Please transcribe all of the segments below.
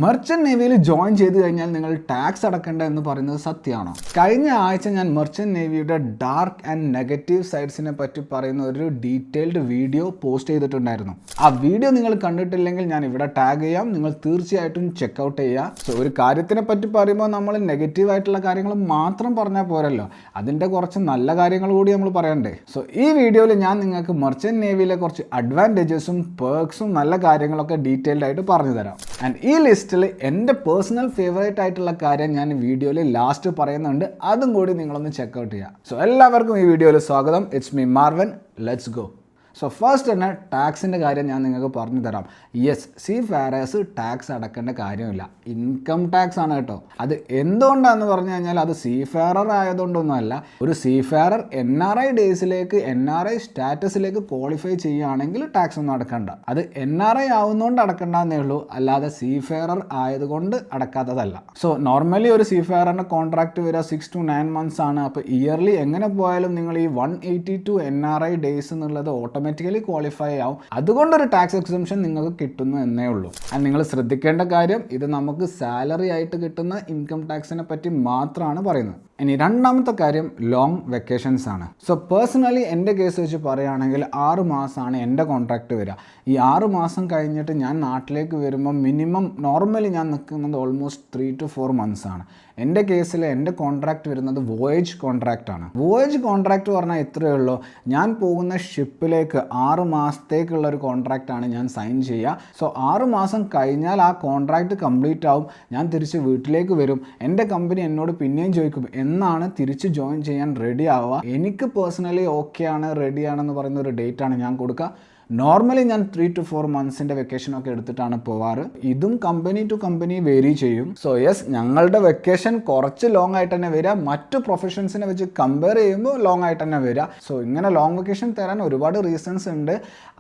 Merchant നേവിയിൽ join ചെയ്ത് കഴിഞ്ഞാൽ നിങ്ങൾ ടാക്സ് അടക്കേണ്ട എന്ന് പറയുന്നത് സത്യമാണോ? കഴിഞ്ഞ ആഴ്ച ഞാൻ മെർച്ചന്റ് നേവിയുടെ ഡാർക്ക് ആൻഡ് നെഗറ്റീവ് സൈഡ്സിനെ പറ്റി പറയുന്ന ഒരു ഡീറ്റെയിൽഡ് വീഡിയോ പോസ്റ്റ് ചെയ്തിട്ടുണ്ടായിരുന്നു. ആ വീഡിയോ നിങ്ങൾ കണ്ടിട്ടില്ലെങ്കിൽ ഞാൻ ഇവിടെ ടാഗ് ചെയ്യാം, നിങ്ങൾ തീർച്ചയായിട്ടും ചെക്കൗട്ട് ചെയ്യുക. സോ ഒരു കാര്യത്തിനെ പറ്റി പറയുമ്പോൾ നമ്മൾ നെഗറ്റീവ് ആയിട്ടുള്ള കാര്യങ്ങൾ മാത്രം പറഞ്ഞാൽ പോരല്ലോ, അതിൻ്റെ കുറച്ച് നല്ല കാര്യങ്ങൾ കൂടി നമ്മൾ പറയണ്ടേ. സോ ഈ വീഡിയോയിൽ ഞാൻ നിങ്ങൾക്ക് മെർച്ചന്റ് നേവിയിലെ കുറച്ച് അഡ്വാൻറ്റേജസും പേർക്സും നല്ല കാര്യങ്ങളൊക്കെ ഡീറ്റെയിൽഡ് ആയിട്ട് പറഞ്ഞു തരാം. ആൻഡ് ഈ ലിസ്റ്റിൽ എൻ്റെ പേഴ്സണൽ ഫേവറേറ്റ് ആയിട്ടുള്ള കാര്യം ഞാൻ വീഡിയോയിൽ ലാസ്റ്റ് പറയുന്നുണ്ട്, അതും കൂടി നിങ്ങളൊന്ന് ചെക്കൗട്ട് ചെയ്യുക. സോ എല്ലാവർക്കും ഈ വീഡിയോയിൽ സ്വാഗതം. It's me Marvan. Let's go. So first തന്നെ ടാക്സിൻ്റെ കാര്യം ഞാൻ നിങ്ങൾക്ക് പറഞ്ഞു തരാം. യെസ്, സീ ഫെയറേഴ്സ് ടാക്സ് അടക്കേണ്ട കാര്യമില്ല, ഇൻകം ടാക്സ് ആണ് കേട്ടോ. അത് എന്തുകൊണ്ടാണെന്ന് പറഞ്ഞു കഴിഞ്ഞാൽ അത് സീ ഫെയറർ ആയതുകൊണ്ടൊന്നുമല്ല. ഒരു സീ ഫെയറർ NRI ഡേയ്സിലേക്ക് NRI സ്റ്റാറ്റസിലേക്ക് ക്വാളിഫൈ ചെയ്യുകയാണെങ്കിൽ ടാക്സ് ഒന്നും അടക്കണ്ട. അത് NRI ആവുന്നതുകൊണ്ട് അടക്കണ്ടെന്നേ ഉള്ളൂ, അല്ലാതെ സീ ഫെയറർ ആയതുകൊണ്ട് അടക്കാത്തതല്ല. സോ നോർമലി ഒരു സീ ഫെയറിൻ്റെ കോൺട്രാക്ട് വരിക 6 to 9 months ആണ്. അപ്പോൾ ഇയർലി എങ്ങനെ പോയാലും നിങ്ങൾ ഈ 182 NRI ഡേയ്സ് എന്നുള്ളത് ഓട്ടോമാറ്റിക്കലി ക്വാളിഫൈ ആവും. അതുകൊണ്ടൊരു ടാക്സ് എക്സംഷൻ നിങ്ങൾക്ക് കിട്ടുന്നു എന്നേ ഉള്ളൂ. ആൻഡ് നിങ്ങൾ ശ്രദ്ധിക്കേണ്ട കാര്യം, ഇത് നമുക്ക് സാലറി ആയിട്ട് കിട്ടുന്ന ഇൻകം ടാക്സിനെ പറ്റി മാത്രമാണ് പറയുന്നത്. ഇനി രണ്ടാമത്തെ കാര്യം ലോങ് വെക്കേഷൻസ് ആണ്. സോ പേഴ്സണലി എൻ്റെ കേസ് വെച്ച് പറയുകയാണെങ്കിൽ 6 മാസമാണ് എൻ്റെ കോൺട്രാക്റ്റ് വരിക. ഈ 6 മാസം കഴിഞ്ഞിട്ട് ഞാൻ നാട്ടിലേക്ക് വരുമ്പോൾ മിനിമം നോർമലി ഞാൻ നിൽക്കുന്നത് ഓൾമോസ്റ്റ് 3 to 4 months ആണ്. എൻ്റെ കേസിൽ എൻ്റെ കോൺട്രാക്റ്റ് വരുന്നത് വോയേജ് കോൺട്രാക്റ്റ് ആണ്. വോയേജ് കോൺട്രാക്റ്റ് പറഞ്ഞാൽ ഇത്രയേ ഉള്ളൂ, ഞാൻ പോകുന്ന ഷിപ്പിലേക്ക് 6 മാസത്തേക്കുള്ള ഒരു കോൺട്രാക്റ്റാണ് ഞാൻ സൈൻ ചെയ്യുക. സോ 6 മാസം കഴിഞ്ഞാൽ ആ കോൺട്രാക്റ്റ് കംപ്ലീറ്റ് ആവും, ഞാൻ തിരിച്ച് വീട്ടിലേക്ക് വരും. എൻ്റെ കമ്പനി എന്നോട് പിന്നെയും ചോദിക്കും എന്നാണ് തിരിച്ച് ജോയിൻ ചെയ്യാൻ റെഡി ആവുക. എനിക്ക് പേഴ്സണലി ഓക്കെ ആണ്, റെഡിയാണെന്ന് പറയുന്ന ഒരു ഡേറ്റ് ആണ് ഞാൻ കൊടുക്കുക. നോർമലി ഞാൻ 3 to 4 monthsൻ്റെ വെക്കേഷനൊക്കെ എടുത്തിട്ടാണ് പോവാറ്. ഇതും കമ്പനി ടു കമ്പനി വേരി ചെയ്യും. സോ യെസ്, ഞങ്ങളുടെ വെക്കേഷൻ കുറച്ച് ലോങ് ആയിട്ട് തന്നെ വരിക, മറ്റു പ്രൊഫഷൻസിനെ വെച്ച് കമ്പയർ ചെയ്യുമ്പോൾ ലോങ് ആയിട്ട് തന്നെ വരിക. സോ ഇങ്ങനെ ലോങ് വെക്കേഷൻ തരാൻ ഒരുപാട് റീസൺസ് ഉണ്ട്.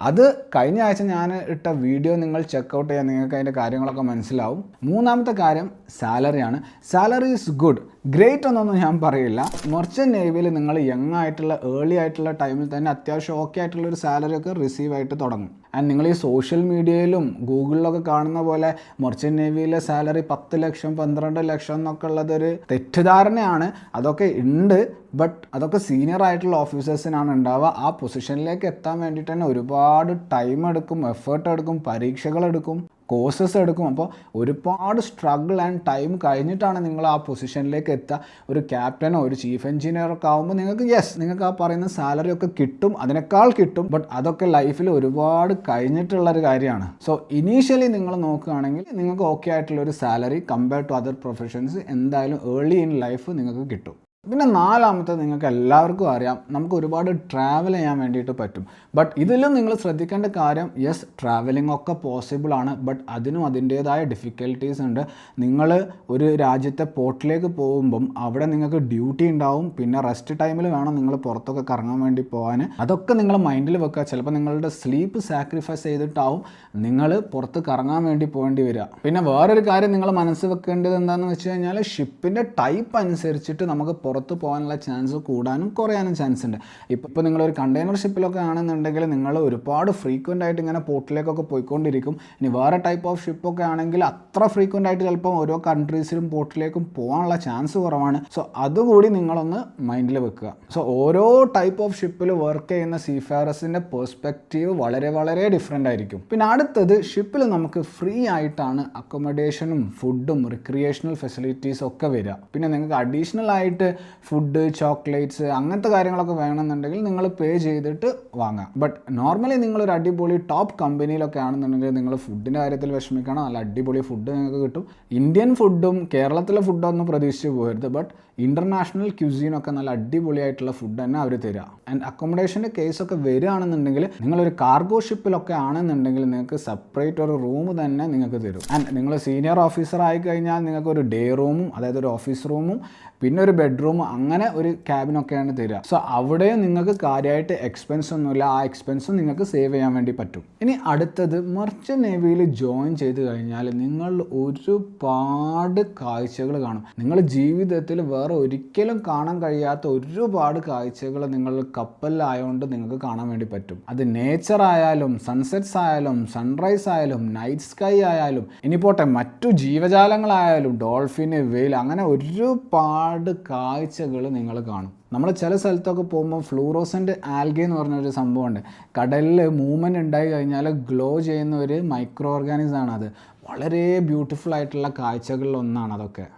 അത് കഴിഞ്ഞ ആഴ്ച ഞാൻ ഇട്ട വീഡിയോ നിങ്ങൾ ചെക്കൗട്ട് ചെയ്യാൻ നിങ്ങൾക്ക് അതിൻ്റെ കാര്യങ്ങളൊക്കെ മനസ്സിലാവും. മൂന്നാമത്തെ കാര്യം സാലറിയാണ്. സാലറി ഈസ് ഗുഡ്, ഗ്രേറ്റ് എന്നൊന്നും ഞാൻ പറയില്ല. മെർച്ചന്റ് നേവിയിൽ നിങ്ങൾ യങ് ആയിട്ടുള്ള ഏർലി ആയിട്ടുള്ള ടൈമിൽ തന്നെ അത്യാവശ്യം ഓക്കെ ആയിട്ടുള്ള ഒരു സാലറി ഒക്കെ റിസീവ് ആയിട്ട് തുടങ്ങും. ആൻഡ് നിങ്ങൾ ഈ സോഷ്യൽ മീഡിയയിലും ഗൂഗിളിലൊക്കെ കാണുന്ന പോലെ മെർച്ചന്റ് നേവിയിലെ സാലറി 10 ലക്ഷം 12 ലക്ഷം എന്നൊക്കെ ഉള്ളതൊരു തെറ്റിദ്ധാരണയാണ്. അതൊക്കെ ഉണ്ട്, ബട്ട് അതൊക്കെ സീനിയർ ആയിട്ടുള്ള ഓഫീസേഴ്സിനാണ് ഉണ്ടാവുക. ആ പൊസിഷനിലേക്ക് എത്താൻ വേണ്ടിയിട്ട് തന്നെ ഒരുപാട് ടൈം എടുക്കും, എഫേർട്ട് എടുക്കും, പരീക്ഷകളെടുക്കും, കോഴ്സസ് എടുക്കും. അപ്പോൾ ഒരുപാട് സ്ട്രഗിൾ ആൻഡ് ടൈം കഴിഞ്ഞിട്ടാണ് നിങ്ങൾ ആ പൊസിഷനിലേക്ക് എത്തുക. ഒരു ക്യാപ്റ്റനോ ഒരു ചീഫ് എഞ്ചിനീയറൊക്കെ ആകുമ്പോൾ നിങ്ങൾക്ക് ആ പറയുന്ന സാലറി ഒക്കെ കിട്ടും, അതിനേക്കാൾ കിട്ടും. ബട്ട് അതൊക്കെ ലൈഫിൽ ഒരുപാട് കഴിഞ്ഞിട്ടുള്ളൊരു കാര്യമാണ്. സോ ഇനീഷ്യലി നിങ്ങൾ നോക്കുകയാണെങ്കിൽ നിങ്ങൾക്ക് ഓക്കെ ആയിട്ടുള്ള ഒരു salary compared to other professions എന്തായാലും ഏർലി ഇൻ ലൈഫ് നിങ്ങൾക്ക് കിട്ടും. പിന്നെ നാലാമത്തെ, നിങ്ങൾക്ക് എല്ലാവർക്കും അറിയാം, നമുക്ക് ഒരുപാട് ട്രാവൽ ചെയ്യാൻ വേണ്ടിയിട്ട് പറ്റും. ബട്ട് ഇതിലും നിങ്ങൾ ശ്രദ്ധിക്കേണ്ട കാര്യം, യെസ് ട്രാവലിംഗ് ഒക്കെ പോസിബിൾ ആണ്, ബട്ട് അതിനും അതിൻ്റേതായ ഡിഫിക്കൽട്ടീസ് ഉണ്ട്. നിങ്ങൾ ഒരു രാജ്യത്തെ പോർട്ടിലേക്ക് പോകുമ്പം അവിടെ നിങ്ങൾക്ക് ഡ്യൂട്ടി ഉണ്ടാവും, പിന്നെ റെസ്റ്റ് ടൈമിൽ വേണം നിങ്ങൾ പുറത്തൊക്കെ കറങ്ങാൻ വേണ്ടി പോകാൻ. അതൊക്കെ നിങ്ങൾ മൈൻഡിൽ വെക്കുക. ചിലപ്പോൾ നിങ്ങളുടെ സ്ലീപ്പ് സാക്രിഫൈസ് ചെയ്തിട്ടാവും നിങ്ങൾ പുറത്ത് കറങ്ങാൻ വേണ്ടി പോകേണ്ടി വരിക. പിന്നെ വേറൊരു കാര്യം നിങ്ങൾ മനസ്സിൽ വെക്കേണ്ടത് എന്താണെന്ന് വെച്ച് കഴിഞ്ഞാൽ, ഷിപ്പിൻ്റെ ടൈപ്പ് അനുസരിച്ചിട്ട് നമുക്ക് പുറത്ത് പോകാനുള്ള ചാൻസ് കൂടാനും കുറയാനും ചാൻസ് ഉണ്ട്. ഇപ്പോൾ നിങ്ങളൊരു കണ്ടെയ്നർ ഷിപ്പിലൊക്കെ ആണെന്നുണ്ടെങ്കിൽ നിങ്ങൾ ഒരുപാട് ഫ്രീക്വൻ്റ് ആയിട്ട് ഇങ്ങനെ പോർട്ടിലേക്കൊക്കെ പോയിക്കൊണ്ടിരിക്കും. ഇനി വേറെ ടൈപ്പ് ഓഫ് ഷിപ്പൊക്കെ ആണെങ്കിൽ അത്ര ഫ്രീക്വൻ്റ് ആയിട്ട് ചിലപ്പോൾ ഓരോ കൺട്രീസിലും പോർട്ടിലേക്കും പോകാനുള്ള ചാൻസ് കുറവാണ്. സോ അതുകൂടി നിങ്ങളൊന്ന് മൈൻഡിൽ വെക്കുക. സോ ഓരോ ടൈപ്പ് ഓഫ് ഷിപ്പിൽ വർക്ക് ചെയ്യുന്ന സീഫെയറേഴ്സിൻ്റെ പെർസ്പെക്റ്റീവ് വളരെ വളരെ ഡിഫറെൻ്റ് ആയിരിക്കും. പിന്നെ അടുത്തത്, ഷിപ്പിൽ നമുക്ക് ഫ്രീ ആയിട്ടാണ് അക്കോമഡേഷനും ഫുഡും റിക്രിയേഷണൽ ഫെസിലിറ്റീസും ഒക്കെ വരിക. പിന്നെ നിങ്ങൾക്ക് അഡീഷണൽ ആയിട്ട് ഫുഡ്, ചോക്ലേറ്റ്സ് അങ്ങനത്തെ കാര്യങ്ങളൊക്കെ വേണമെന്നുണ്ടെങ്കിൽ നിങ്ങൾ പേ ചെയ്തിട്ട് വാങ്ങാം. ബട്ട് നോർമലി നിങ്ങളൊരു അടിപൊളി ടോപ്പ് കമ്പനിയിലൊക്കെ ആണെന്നുണ്ടെങ്കിൽ നിങ്ങൾ ഫുഡിൻ്റെ കാര്യത്തിൽ വിഷമിക്കണം, നല്ല അടിപൊളി ഫുഡ് നിങ്ങൾക്ക് കിട്ടും. ഇന്ത്യൻ ഫുഡും കേരളത്തിലെ ഫുഡൊന്നും പ്രതീക്ഷിച്ച് പോകരുത്, ബട്ട് ഇൻ്റർനാഷണൽ ക്യൂസീനൊക്കെ നല്ല അടിപൊളിയായിട്ടുള്ള ഫുഡ് തന്നെ അവർ തരിക. ആൻഡ് അക്കോമഡേഷൻ്റെ കേസൊക്കെ വരികയാണെന്നുണ്ടെങ്കിൽ നിങ്ങളൊരു കാർഗോ ഷിപ്പിലൊക്കെ ആണെന്നുണ്ടെങ്കിൽ നിങ്ങൾക്ക് സെപ്പറേറ്റ് ഒരു റൂം തന്നെ നിങ്ങൾക്ക് തരും. ആൻഡ് നിങ്ങൾ സീനിയർ ഓഫീസർ ആയി കഴിഞ്ഞാൽ നിങ്ങൾക്ക് ഒരു ഡേ റൂമും, അതായത് ഒരു ഓഫീസ് റൂമും പിന്നെ ഒരു ബെഡ്റൂം, അങ്ങനെ ഒരു ക്യാബിനൊക്കെയാണ് തരിക. സോ അവിടെയും നിങ്ങൾക്ക് കാര്യമായിട്ട് എക്സ്പെൻസ് ഒന്നുമില്ല, ആ എക്സ്പെൻസും നിങ്ങൾക്ക് സേവ് ചെയ്യാൻ വേണ്ടി പറ്റും. ഇനി അടുത്തത്, മെർച്ചന്റ് നേവിയിൽ ജോയിൻ ചെയ്ത് കഴിഞ്ഞാൽ നിങ്ങൾ ഒരുപാട് കാഴ്ചകൾ കാണും. നിങ്ങൾ ജീവിതത്തിൽ വേറെ ഒരിക്കലും കാണാൻ കഴിയാത്ത ഒരുപാട് കാഴ്ചകൾ നിങ്ങൾ കപ്പലിലായതുകൊണ്ട് നിങ്ങൾക്ക് കാണാൻ വേണ്ടി പറ്റും. അത് നേച്ചർ ആയാലും സൺസെറ്റ്സ് ആയാലും സൺറൈസ് ആയാലും നൈറ്റ് സ്കൈ ആയാലും ഇനി പോട്ടെ മറ്റു ജീവജാലങ്ങളായാലും ഡോൾഫിന്, വെയിൽ, അങ്ങനെ ഒരുപാട് കാഴ്ചകൾ നിങ്ങൾ കാണും. നമ്മൾ ചില സ്ഥലത്തൊക്കെ പോകുമ്പോൾ ഫ്ലൂറോസെൻ്റ് ആൽഗെ എന്ന് പറഞ്ഞൊരു സംഭവമുണ്ട്. കടലിൽ മൂവ്മെൻറ്റ് ഉണ്ടായി കഴിഞ്ഞാൽ ഗ്ലോ ചെയ്യുന്ന ഒരു മൈക്രോ ഓർഗാനിസം ആണത്. വളരെ ബ്യൂട്ടിഫുൾ ആയിട്ടുള്ള കാഴ്ചകളിൽ ഒന്നാണ്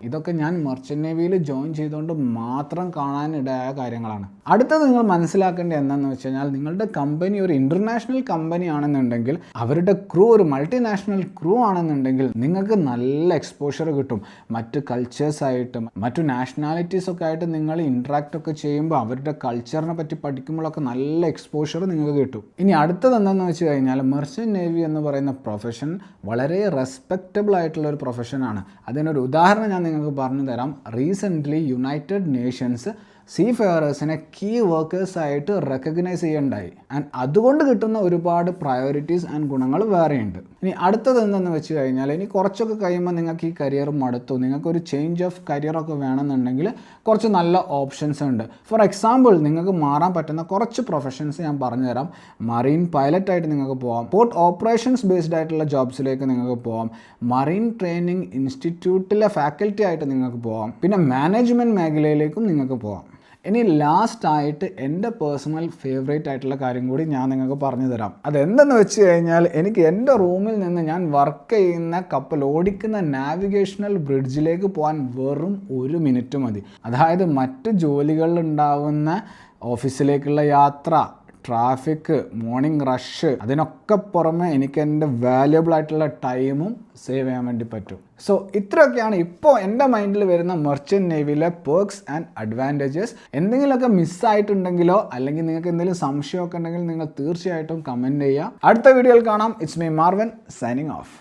ഇതൊക്കെ ഞാൻ മെർച്ചൻ്റ് നേവിയിൽ ജോയിൻ ചെയ്തുകൊണ്ട് മാത്രം കാണാനിടയായ കാര്യങ്ങളാണ്. അടുത്തത് നിങ്ങൾ മനസ്സിലാക്കേണ്ടത് എന്താണെന്ന് വെച്ച് കഴിഞ്ഞാൽ, നിങ്ങളുടെ കമ്പനി ഒരു ഇൻ്റർനാഷണൽ കമ്പനി ആണെന്നുണ്ടെങ്കിൽ, അവരുടെ ക്രൂ ഒരു മൾട്ടിനാഷണൽ ക്രൂ ആണെന്നുണ്ടെങ്കിൽ നിങ്ങൾക്ക് നല്ല എക്സ്പോഷർ കിട്ടും. മറ്റ് കൾച്ചേഴ്സായിട്ടും മറ്റു നാഷണാലിറ്റീസൊക്കെ ആയിട്ട് നിങ്ങൾ ഇൻട്രാക്റ്റ് ഒക്കെ ചെയ്യുമ്പോൾ അവരുടെ കൾച്ചറിനെ പറ്റി പഠിക്കുമ്പോഴൊക്കെ നല്ല എക്സ്പോഷർ നിങ്ങൾക്ക് കിട്ടും. ഇനി അടുത്തത് എന്താണെന്ന് വെച്ച് കഴിഞ്ഞാൽ, മെർച്ചൻ്റ് നേവി എന്ന് പറയുന്ന പ്രൊഫഷൻ വളരെ റെസ്പെക്റ്റബിൾ ആയിട്ടുള്ള ഒരു പ്രൊഫഷനാണ്. അതിനൊരു ഉദാഹരണം ഞാൻ നിങ്ങൾക്ക് പറഞ്ഞു തരാം. റീസെൻ്റ്ലി യുണൈറ്റഡ് നേഷൻസ് സീഫെയറേഴ്സിനെ കീ വർക്കേഴ്സായിട്ട് റെക്കഗ്നൈസ് ചെയ്യണ്ടായി. ആൻഡ് അതുകൊണ്ട് കിട്ടുന്ന ഒരുപാട് പ്രയോറിറ്റീസ് ആൻഡ് ഗുണങ്ങൾ വേറെയുണ്ട്. ഇനി അടുത്തത് എന്തെന്ന് വെച്ച് കഴിഞ്ഞാൽ, ഇനി കുറച്ചൊക്കെ കഴിയുമ്പോൾ നിങ്ങൾക്ക് ഈ കരിയർ മടുത്തു, നിങ്ങൾക്കൊരു ചേഞ്ച് ഓഫ് കരിയറൊക്കെ വേണമെന്നുണ്ടെങ്കിൽ കുറച്ച് നല്ല ഓപ്ഷൻസ് ഉണ്ട്. ഫോർ എക്സാമ്പിൾ, നിങ്ങൾക്ക് മാറാൻ പറ്റുന്ന കുറച്ച് പ്രൊഫഷൻസ് ഞാൻ പറഞ്ഞു തരാം. മറീൻ പൈലറ്റായിട്ട് നിങ്ങൾക്ക് പോകാം, പോർട്ട് ഓപ്പറേഷൻസ് ബേസ്ഡ് ആയിട്ടുള്ള ജോബ്സിലേക്ക് നിങ്ങൾക്ക് പോകാം, മറീൻ ട്രെയിനിങ് ഇൻസ്റ്റിറ്റ്യൂട്ടിലെ ഫാക്കൽറ്റി ആയിട്ട് നിങ്ങൾക്ക് പോകാം, പിന്നെ മാനേജ്മെൻറ്റ് മേഖലയിലേക്കും നിങ്ങൾക്ക് പോകാം. ഇനി ലാസ്റ്റായിട്ട് എൻ്റെ പേഴ്സണൽ ഫേവറേറ്റ് ആയിട്ടുള്ള കാര്യം കൂടി ഞാൻ നിങ്ങൾക്ക് പറഞ്ഞു തരാം. അതെന്തെന്ന് വെച്ച് കഴിഞ്ഞാൽ, എനിക്ക് എൻ്റെ റൂമിൽ നിന്ന് ഞാൻ വർക്ക് ചെയ്യുന്ന കപ്പൽ ഓടിക്കുന്ന നാവിഗേഷണൽ ബ്രിഡ്ജിലേക്ക് പോകാൻ വെറും 1 മിനിറ്റ് മതി. അതായത് മറ്റ് ജോലികളിൽ ഉണ്ടാവുന്ന ഓഫീസിലേക്കുള്ള യാത്ര, ട്രാഫിക്, മോർണിംഗ് റഷ്, അതിനൊക്കെ പുറമെ എനിക്ക് എൻ്റെ വാല്യുബിൾ ആയിട്ടുള്ള ടൈമും സേവ് ചെയ്യാൻ വേണ്ടി പറ്റും. സോ ഇത്രയൊക്കെയാണ് ഇപ്പോൾ എൻ്റെ മൈൻഡിൽ വരുന്ന മെർച്ചൻ്റ് നേവിയിലെ പെർക്സ് ആൻഡ് അഡ്വാൻറ്റേജസ്. എന്തെങ്കിലുമൊക്കെ മിസ്സായിട്ടുണ്ടെങ്കിലോ അല്ലെങ്കിൽ നിങ്ങൾക്ക് എന്തെങ്കിലും സംശയമൊക്കെ ഉണ്ടെങ്കിൽ നിങ്ങൾ തീർച്ചയായിട്ടും കമൻറ്റ് ചെയ്യുക. അടുത്ത വീഡിയോയിൽ കാണാം. It's me Marvan signing of.